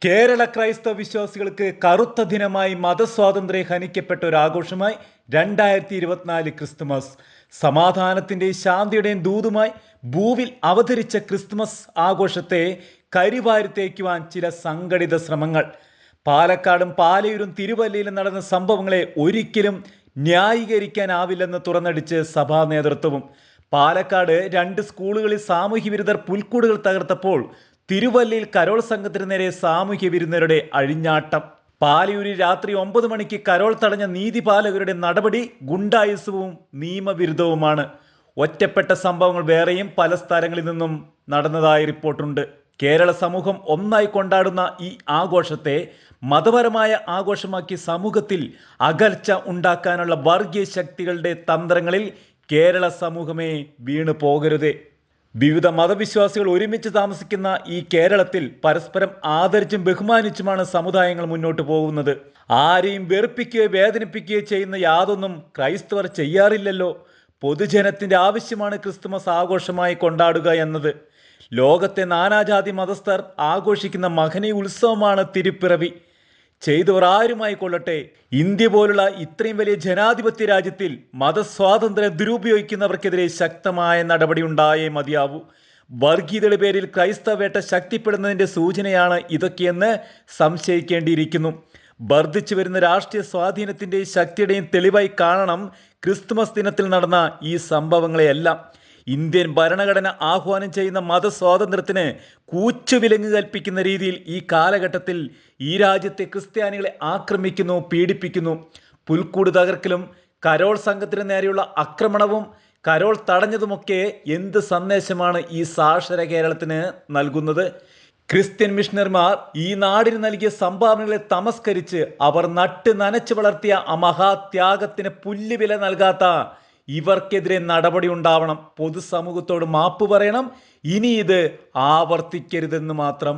കേരള ക്രൈസ്തവ വിശ്വാസികൾക്ക് കറുത്ത ദിനമായി മതസ്വാതന്ത്ര്യം ഹനിക്കപ്പെട്ട ഒരു ആഘോഷമായി 2024 ക്രിസ്തുമസ്. സമാധാനത്തിന്റെയും ശാന്തിയുടെയും ദൂതുമായി ഭൂവിൽ അവതരിച്ച ക്രിസ്തുമസ് ആഘോഷത്തെ കരിവാരിത്തേക്കുവാൻ ചില സംഘടിത ശ്രമങ്ങൾ. പാലക്കാടും പാലയൂരും തിരുവല്ലയിലും നടന്ന സംഭവങ്ങളെ ഒരിക്കലും ന്യായീകരിക്കാനാവില്ലെന്ന് തുറന്നടിച്ച് സഭാ നേതൃത്വവും. പാലക്കാട് 2 സ്കൂളുകളിൽ സാമൂഹ്യ വിരുദ്ധർ പുൽക്കൂടുകൾ തകർത്തപ്പോൾ തിരുവല്ലയിൽ കരോൾ സംഘത്തിന് നേരെ സാമൂഹ്യ വിരുദ്ധരുടെ അഴിഞ്ഞാട്ടം. പാലയൂരിൽ രാത്രി 9 മണിക്ക് കരോൾ തടഞ്ഞ നീതിപാലകരുടെ നടപടി ഗുണ്ടായുസവും നിയമവിരുദ്ധവുമാണ്. ഒറ്റപ്പെട്ട സംഭവങ്ങൾ വേറെയും പല സ്ഥലങ്ങളിൽ നിന്നും നടന്നതായി റിപ്പോർട്ടുണ്ട്. കേരള സമൂഹം ഒന്നായി കൊണ്ടാടുന്ന ഈ ആഘോഷത്തെ മതപരമായ ആഘോഷമാക്കി സമൂഹത്തിൽ അകൽച്ച ഉണ്ടാക്കാനുള്ള വർഗീയ ശക്തികളുടെ തന്ത്രങ്ങളിൽ കേരള സമൂഹമേ വീണു പോകരുതേ. വിവിധ മതവിശ്വാസികൾ ഒരുമിച്ച് താമസിക്കുന്ന ഈ കേരളത്തിൽ പരസ്പരം ആദരിച്ചും ബഹുമാനിച്ചുമാണ് സമുദായങ്ങൾ മുന്നോട്ട് പോകുന്നത്. ആരെയും വെറുപ്പിക്കുകയോ വേദനിപ്പിക്കുകയോ ചെയ്യുന്ന യാതൊന്നും ക്രൈസ്തവർ ചെയ്യാറില്ലല്ലോ. പൊതുജനത്തിൻ്റെ ആവശ്യമാണ് ക്രിസ്തുമസ് ആഘോഷമായി കൊണ്ടാടുക എന്നത്. ലോകത്തെ നാനാജാതി മതസ്ഥർ ആഘോഷിക്കുന്ന മഹനീയ ഉത്സവമാണ് തിരുപ്പിറവി. ചെയ്തവർ ആരുമായി കൊള്ളട്ടെ, ഇന്ത്യ പോലുള്ള ഇത്രയും വലിയ ജനാധിപത്യ രാജ്യത്തിൽ മതസ്വാതന്ത്ര്യം ദുരുപയോഗിക്കുന്നവർക്കെതിരെ ശക്തമായ നടപടി ഉണ്ടായേ മതിയാവൂ. വർഗീയതയുടെ പേരിൽ ക്രൈസ്തവ വേട്ട ശക്തിപ്പെടുന്നതിൻ്റെ സൂചനയാണ് ഇതൊക്കെയെന്ന് സംശയിക്കേണ്ടിയിരിക്കുന്നു. വർദ്ധിച്ചു വരുന്ന രാഷ്ട്രീയ സ്വാധീനത്തിൻ്റെയും ശക്തിയുടെയും തെളിവായി കാണണം ക്രിസ്തുമസ് ദിനത്തിൽ നടന്ന ഈ സംഭവങ്ങളെയെല്ലാം. ഇന്ത്യൻ ഭരണഘടന ആഹ്വാനം ചെയ്യുന്ന മതസ്വാതന്ത്ര്യത്തിന് കൂച്ചുവിലങ്ങ് കൽപ്പിക്കുന്ന രീതിയിൽ ഈ കാലഘട്ടത്തിൽ ഈ രാജ്യത്തെ ക്രിസ്ത്യാനികളെ ആക്രമിക്കുന്നു, പീഡിപ്പിക്കുന്നു. പുൽക്കൂട് തകർക്കലും കരോൾ സംഘത്തിന് നേരെയുള്ള ആക്രമണവും കരോൾ തടഞ്ഞതുമൊക്കെ എന്ത് സന്ദേശമാണ് ഈ സാക്ഷര കേരളത്തിന് നൽകുന്നത്? ക്രിസ്ത്യൻ മിഷണറിമാർ ഈ നാടിന് നൽകിയ സംഭാവനകളെ തമസ്കരിച്ച് അവർ നട്ട് നനച്ചു വളർത്തിയ ആ മഹാത്യാഗത്തിന് പുല്ലുവില നൽകാത്ത ഇവർക്കെതിരെ നടപടി ഉണ്ടാവണം. പൊതുസമൂഹത്തോട് മാപ്പ് പറയണം. ഇനി ഇത് ആവർത്തിക്കരുതെന്ന് മാത്രം.